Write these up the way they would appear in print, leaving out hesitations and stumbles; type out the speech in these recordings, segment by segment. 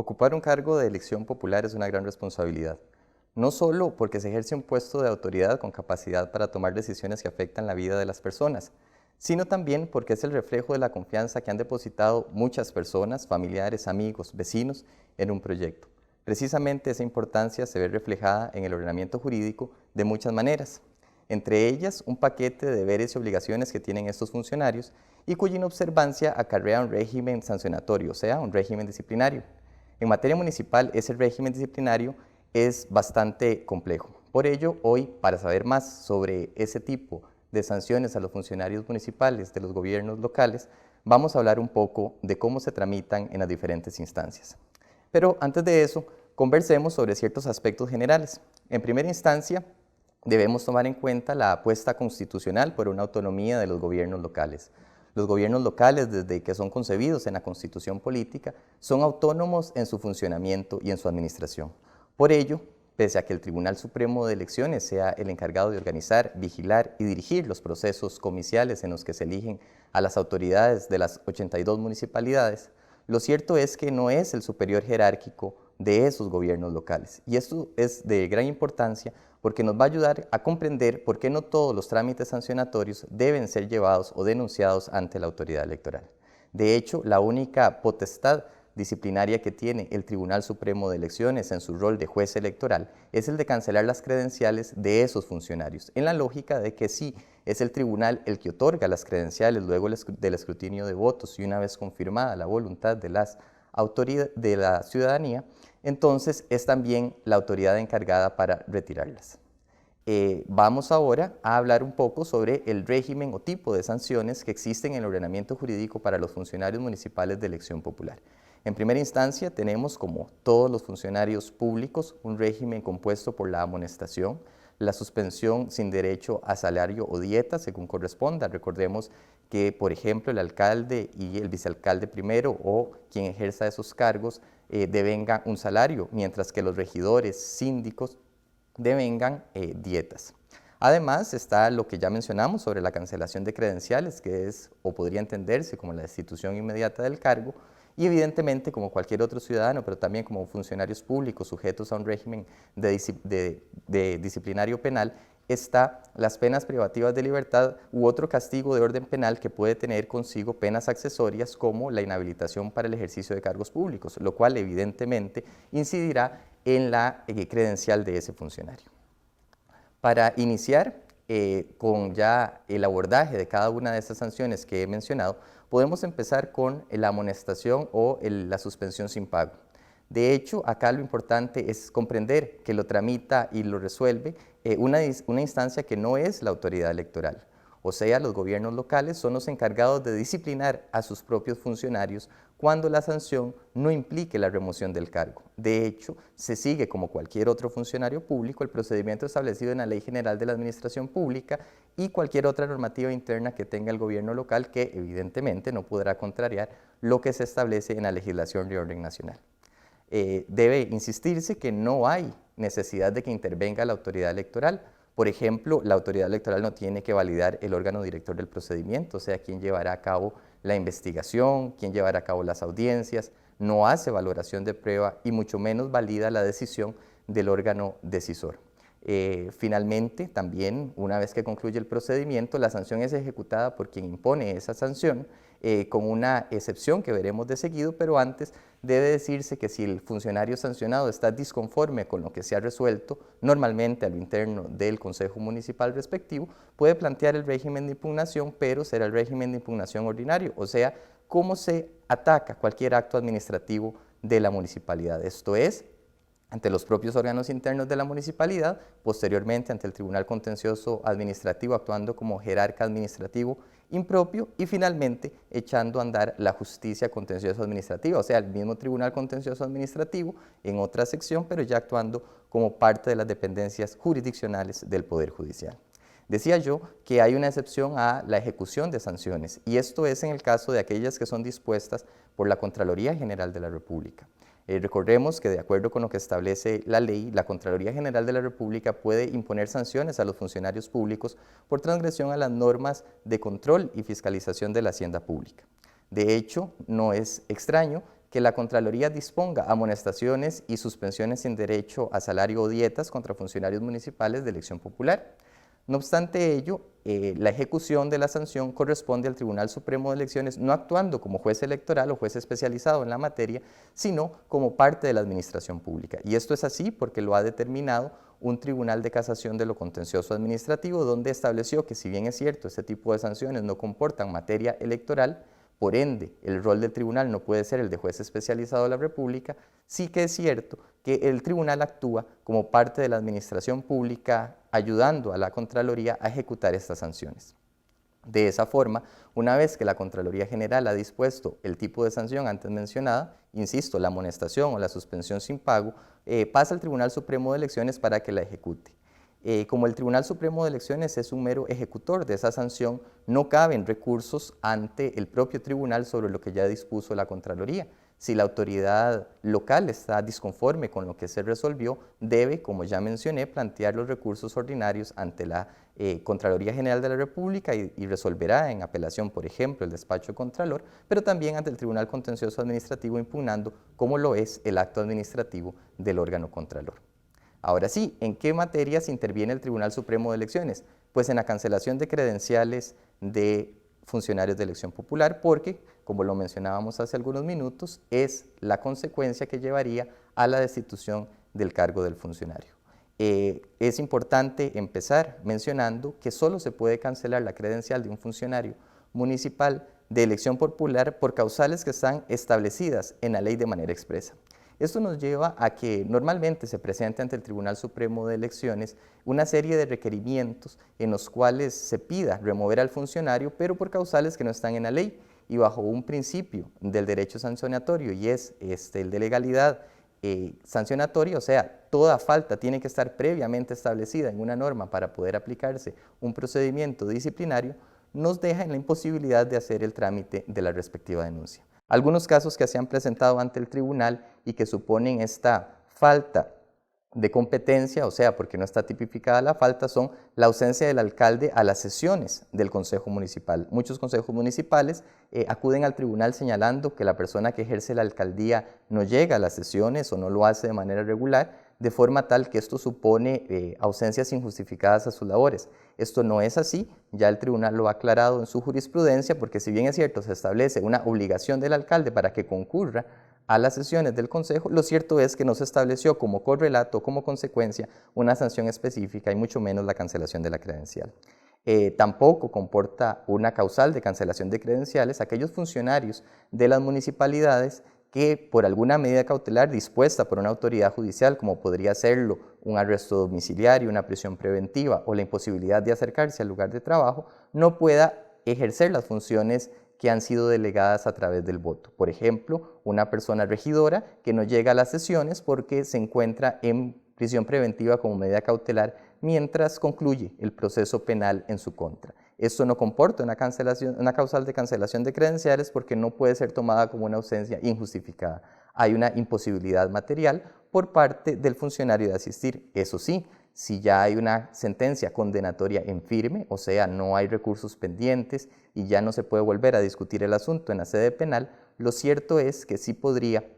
Ocupar un cargo de elección popular es una gran responsabilidad, no solo porque se ejerce un puesto de autoridad con capacidad para tomar decisiones que afectan la vida de las personas, sino también porque es el reflejo de la confianza que han depositado muchas personas, familiares, amigos, vecinos, en un proyecto. Precisamente esa importancia se ve reflejada en el ordenamiento jurídico de muchas maneras, entre ellas un paquete de deberes y obligaciones que tienen estos funcionarios y cuya inobservancia acarrea un régimen sancionatorio, o sea, un régimen disciplinario. En materia municipal, ese régimen disciplinario es bastante complejo. Por ello, hoy, para saber más sobre ese tipo de sanciones a los funcionarios municipales de los gobiernos locales, vamos a hablar un poco de cómo se tramitan en las diferentes instancias. Pero antes de eso, conversemos sobre ciertos aspectos generales. En primera instancia, debemos tomar en cuenta la apuesta constitucional por una autonomía de los gobiernos locales. Los gobiernos locales, desde que son concebidos en la Constitución política, son autónomos en su funcionamiento y en su administración. Por ello, pese a que el Tribunal Supremo de Elecciones sea el encargado de organizar, vigilar y dirigir los procesos comiciales en los que se eligen a las autoridades de las 82 municipalidades, lo cierto es que no es el superior jerárquico de esos gobiernos locales. Y esto es de gran importancia porque nos va a ayudar a comprender por qué no todos los trámites sancionatorios deben ser llevados o denunciados ante la autoridad electoral. De hecho, la única potestad disciplinaria que tiene el Tribunal Supremo de Elecciones en su rol de juez electoral es el de cancelar las credenciales de esos funcionarios, en la lógica de que sí es el tribunal el que otorga las credenciales luego del escrutinio de votos y una vez confirmada la voluntad de la ciudadanía, entonces es también la autoridad encargada para retirarlas. Vamos ahora a hablar un poco sobre el régimen o tipo de sanciones que existen en el ordenamiento jurídico para los funcionarios municipales de elección popular. En primera instancia tenemos, como todos los funcionarios públicos, un régimen compuesto por la amonestación, la suspensión sin derecho a salario o dieta según corresponda. Recordemos que, por ejemplo, el alcalde y el vicealcalde primero o quien ejerza esos cargos devengan un salario, mientras que los regidores, síndicos, devengan dietas. Además está lo que ya mencionamos sobre la cancelación de credenciales, que es o podría entenderse como la destitución inmediata del cargo, y evidentemente como cualquier otro ciudadano, pero también como funcionarios públicos sujetos a un régimen de disciplinario penal, está las penas privativas de libertad u otro castigo de orden penal que puede tener consigo penas accesorias como la inhabilitación para el ejercicio de cargos públicos, lo cual evidentemente incidirá en la credencial de ese funcionario. Para iniciar con ya el abordaje de cada una de estas sanciones que he mencionado, podemos empezar con la amonestación o la suspensión sin pago. De hecho, acá lo importante es comprender que lo tramita y lo resuelve una instancia que no es la autoridad electoral. O sea, los gobiernos locales son los encargados de disciplinar a sus propios funcionarios cuando la sanción no implique la remoción del cargo. De hecho, se sigue como cualquier otro funcionario público el procedimiento establecido en la Ley General de la Administración Pública y cualquier otra normativa interna que tenga el gobierno local que evidentemente no podrá contrariar lo que se establece en la legislación de orden nacional. Debe insistirse que no hay necesidad de que intervenga la autoridad electoral. Por ejemplo, la autoridad electoral no tiene que validar el órgano director del procedimiento, o sea, quién llevará a cabo la investigación, quién llevará a cabo las audiencias, no hace valoración de prueba y mucho menos valida la decisión del órgano decisor. Finalmente, también, una vez que concluye el procedimiento, la sanción es ejecutada por quien impone esa sanción, con una excepción que veremos de seguido, pero antes debe decirse que si el funcionario sancionado está disconforme con lo que se ha resuelto, normalmente a lo interno del Consejo Municipal respectivo, puede plantear el régimen de impugnación, pero será el régimen de impugnación ordinario, o sea, cómo se ataca cualquier acto administrativo de la municipalidad. Esto es, ante los propios órganos internos de la municipalidad, posteriormente ante el Tribunal Contencioso Administrativo actuando como jerarca administrativo impropio y finalmente echando a andar la justicia contencioso administrativa, o sea, el mismo Tribunal Contencioso Administrativo en otra sección, pero ya actuando como parte de las dependencias jurisdiccionales del Poder Judicial. Decía yo que hay una excepción a la ejecución de sanciones y esto es en el caso de aquellas que son dispuestas por la Contraloría General de la República. Recordemos que de acuerdo con lo que establece la ley, la Contraloría General de la República puede imponer sanciones a los funcionarios públicos por transgresión a las normas de control y fiscalización de la hacienda pública. De hecho, no es extraño que la Contraloría disponga amonestaciones y suspensiones sin derecho a salario o dietas contra funcionarios municipales de elección popular. No obstante ello, la ejecución de la sanción corresponde al Tribunal Supremo de Elecciones, no actuando como juez electoral o juez especializado en la materia, sino como parte de la administración pública. Y esto es así porque lo ha determinado un Tribunal de Casación de lo Contencioso Administrativo, donde estableció que, si bien es cierto, este tipo de sanciones no comportan materia electoral, por ende, el rol del tribunal no puede ser el de juez especializado de la República, sí que es cierto que el tribunal actúa como parte de la administración pública, ayudando a la Contraloría a ejecutar estas sanciones. De esa forma, una vez que la Contraloría General ha dispuesto el tipo de sanción antes mencionada, insisto, la amonestación o la suspensión sin pago, pasa al Tribunal Supremo de Elecciones para que la ejecute. Como el Tribunal Supremo de Elecciones es un mero ejecutor de esa sanción, no caben recursos ante el propio tribunal sobre lo que ya dispuso la Contraloría. Si la autoridad local está disconforme con lo que se resolvió, debe, como ya mencioné, plantear los recursos ordinarios ante la Contraloría General de la República y resolverá en apelación, por ejemplo, el despacho Contralor, pero también ante el Tribunal Contencioso Administrativo impugnando, como lo es el acto administrativo del órgano Contralor. Ahora sí, ¿en qué materias interviene el Tribunal Supremo de Elecciones? Pues en la cancelación de credenciales de funcionarios de elección popular, porque, como lo mencionábamos hace algunos minutos, es la consecuencia que llevaría a la destitución del cargo del funcionario. Es importante empezar mencionando que solo se puede cancelar la credencial de un funcionario municipal de elección popular por causales que están establecidas en la ley de manera expresa. Esto nos lleva a que normalmente se presente ante el Tribunal Supremo de Elecciones una serie de requerimientos en los cuales se pida remover al funcionario, pero por causales que no están en la ley y bajo un principio del derecho sancionatorio, y es el de legalidad sancionatoria, o sea, toda falta tiene que estar previamente establecida en una norma para poder aplicarse un procedimiento disciplinario, nos deja en la imposibilidad de hacer el trámite de la respectiva denuncia. Algunos casos que se han presentado ante el tribunal y que suponen esta falta de competencia, o sea, porque no está tipificada la falta, son la ausencia del alcalde a las sesiones del Consejo Municipal. Muchos consejos municipales acuden al tribunal señalando que la persona que ejerce la alcaldía no llega a las sesiones o no lo hace de manera regular, de forma tal que esto supone ausencias injustificadas a sus labores. Esto no es así, ya el tribunal lo ha aclarado en su jurisprudencia, porque si bien es cierto, se establece una obligación del alcalde para que concurra a las sesiones del Consejo, lo cierto es que no se estableció como correlato, como consecuencia, una sanción específica y mucho menos la cancelación de la credencial. Tampoco comporta una causal de cancelación de credenciales aquellos funcionarios de las municipalidades que por alguna medida cautelar dispuesta por una autoridad judicial, como podría serlo un arresto domiciliario, una prisión preventiva o la imposibilidad de acercarse al lugar de trabajo, no pueda ejercer las funciones que han sido delegadas a través del voto. Por ejemplo, una persona regidora que no llega a las sesiones porque se encuentra en prisión preventiva como medida cautelar mientras concluye el proceso penal en su contra. Esto no comporta una causal de cancelación de credenciales porque no puede ser tomada como una ausencia injustificada. Hay una imposibilidad material por parte del funcionario de asistir. Eso sí, si ya hay una sentencia condenatoria en firme, o sea, no hay recursos pendientes y ya no se puede volver a discutir el asunto en la sede penal, lo cierto es que sí podría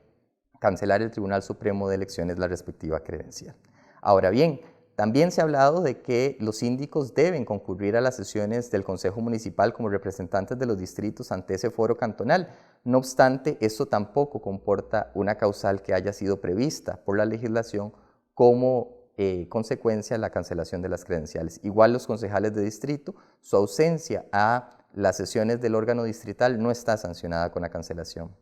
cancelar el Tribunal Supremo de Elecciones la respectiva credencial. Ahora bien, también se ha hablado de que los síndicos deben concurrir a las sesiones del Consejo Municipal como representantes de los distritos ante ese foro cantonal. No obstante, esto tampoco comporta una causal que haya sido prevista por la legislación como consecuencia de la cancelación de las credenciales. Igual los concejales de distrito, su ausencia a las sesiones del órgano distrital no está sancionada con la cancelación.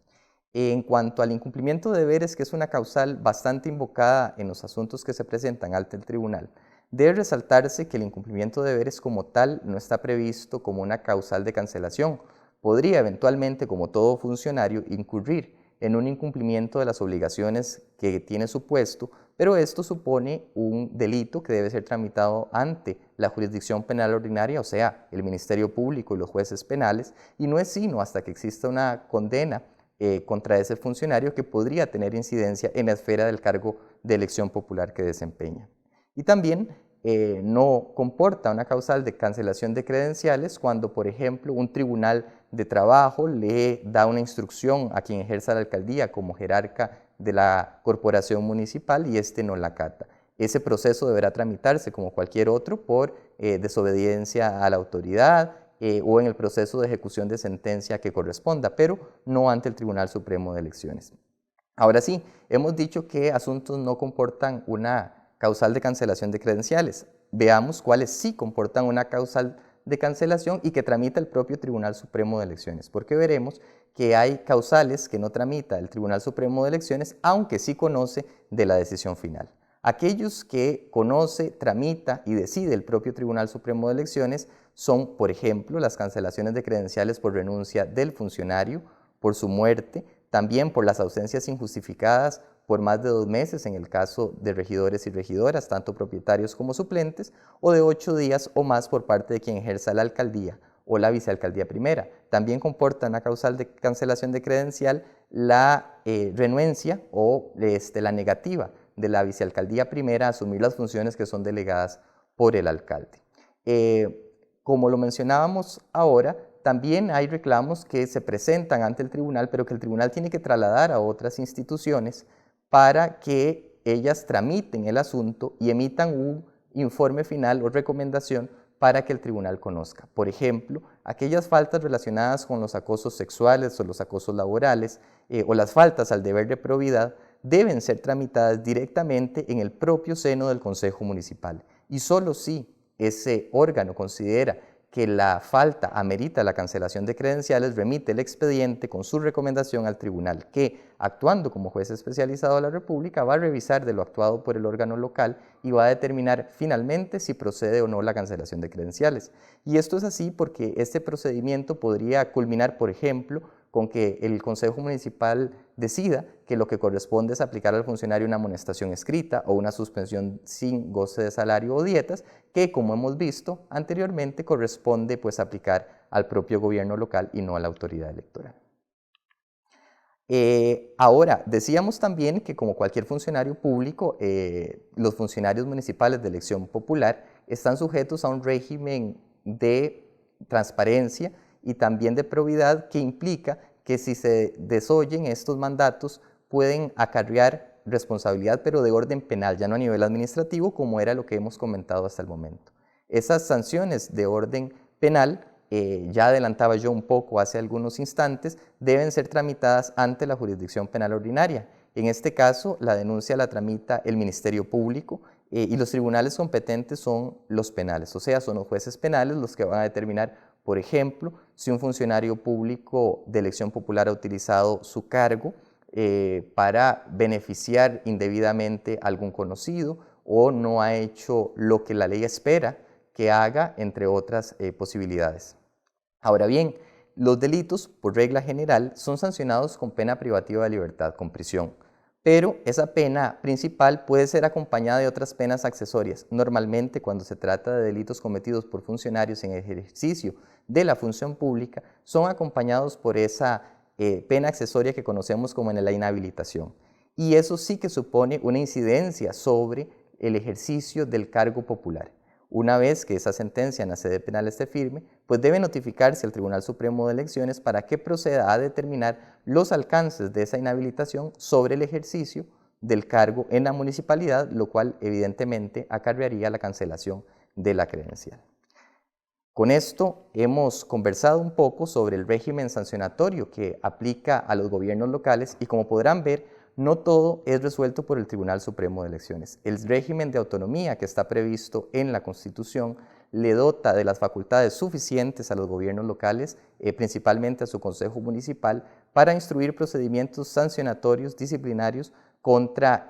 En cuanto al incumplimiento de deberes, que es una causal bastante invocada en los asuntos que se presentan ante el tribunal, debe resaltarse que el incumplimiento de deberes como tal no está previsto como una causal de cancelación. Podría eventualmente, como todo funcionario, incurrir en un incumplimiento de las obligaciones que tiene su puesto, pero esto supone un delito que debe ser tramitado ante la jurisdicción penal ordinaria, o sea, el Ministerio Público y los jueces penales, y no es sino hasta que exista una condena contra ese funcionario que podría tener incidencia en la esfera del cargo de elección popular que desempeña. Y también no comporta una causal de cancelación de credenciales cuando, por ejemplo, un tribunal de trabajo le da una instrucción a quien ejerza la alcaldía como jerarca de la corporación municipal y éste no la acata. Ese proceso deberá tramitarse como cualquier otro por desobediencia a la autoridad o en el proceso de ejecución de sentencia que corresponda, pero no ante el Tribunal Supremo de Elecciones. Ahora sí, hemos dicho que asuntos no comportan una causal de cancelación de credenciales. Veamos cuáles sí comportan una causal de cancelación y que tramita el propio Tribunal Supremo de Elecciones, porque veremos que hay causales que no tramita el Tribunal Supremo de Elecciones, aunque sí conoce de la decisión final. Aquellos que conoce, tramita y decide el propio Tribunal Supremo de Elecciones son, por ejemplo, las cancelaciones de credenciales por renuncia del funcionario, por su muerte, también por las ausencias injustificadas por más de 2 meses en el caso de regidores y regidoras, tanto propietarios como suplentes, o de 8 días o más por parte de quien ejerza la alcaldía o la vicealcaldía primera. También comporta una causal de cancelación de credencial la renuencia o la negativa de la vicealcaldía primera a asumir las funciones que son delegadas por el alcalde. Como lo mencionábamos ahora, también hay reclamos que se presentan ante el tribunal, pero que el tribunal tiene que trasladar a otras instituciones para que ellas tramiten el asunto y emitan un informe final o recomendación para que el tribunal conozca. Por ejemplo, aquellas faltas relacionadas con los acosos sexuales o los acosos laborales o las faltas al deber de probidad deben ser tramitadas directamente en el propio seno del Consejo Municipal. Y solo si ese órgano considera que la falta amerita la cancelación de credenciales, remite el expediente con su recomendación al tribunal, que, actuando como juez especializado de la República, va a revisar de lo actuado por el órgano local y va a determinar finalmente si procede o no la cancelación de credenciales. Y esto es así porque este procedimiento podría culminar, por ejemplo, con que el Consejo Municipal decida que lo que corresponde es aplicar al funcionario una amonestación escrita o una suspensión sin goce de salario o dietas, que como hemos visto anteriormente corresponde pues aplicar al propio gobierno local y no a la autoridad electoral. Ahora, decíamos también que como cualquier funcionario público, los funcionarios municipales de elección popular están sujetos a un régimen de transparencia y también de probidad que implica que si se desoyen estos mandatos pueden acarrear responsabilidad, pero de orden penal, ya no a nivel administrativo, como era lo que hemos comentado hasta el momento. Esas sanciones de orden penal, ya adelantaba yo un poco hace algunos instantes, deben ser tramitadas ante la jurisdicción penal ordinaria. En este caso, la denuncia la tramita el Ministerio Público y los tribunales competentes son los penales, o sea, son los jueces penales los que van a determinar, por ejemplo, si un funcionario público de elección popular ha utilizado su cargo para beneficiar indebidamente a algún conocido o no ha hecho lo que la ley espera que haga, entre otras posibilidades. Ahora bien, los delitos, por regla general, son sancionados con pena privativa de libertad, con prisión, pero esa pena principal puede ser acompañada de otras penas accesorias. Normalmente, cuando se trata de delitos cometidos por funcionarios en ejercicio de la función pública, son acompañados por esa pena accesoria que conocemos como en la inhabilitación. Y eso sí que supone una incidencia sobre el ejercicio del cargo popular. Una vez que esa sentencia en la sede penal esté firme, pues debe notificarse al Tribunal Supremo de Elecciones para que proceda a determinar los alcances de esa inhabilitación sobre el ejercicio del cargo en la municipalidad, lo cual evidentemente acarrearía la cancelación de la credencial. Con esto hemos conversado un poco sobre el régimen sancionatorio que aplica a los gobiernos locales y como podrán ver, no todo es resuelto por el Tribunal Supremo de Elecciones. El régimen de autonomía que está previsto en la Constitución le dota de las facultades suficientes a los gobiernos locales, principalmente a su Consejo Municipal, para instruir procedimientos sancionatorios disciplinarios contra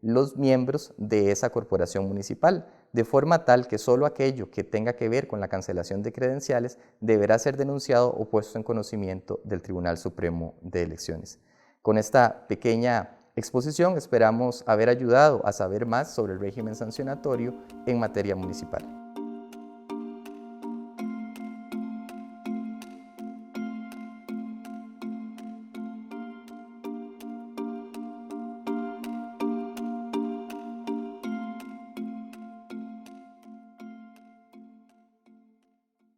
los miembros de esa corporación municipal, de forma tal que solo aquello que tenga que ver con la cancelación de credenciales deberá ser denunciado o puesto en conocimiento del Tribunal Supremo de Elecciones. Con esta pequeña exposición esperamos haber ayudado a saber más sobre el régimen sancionatorio en materia municipal.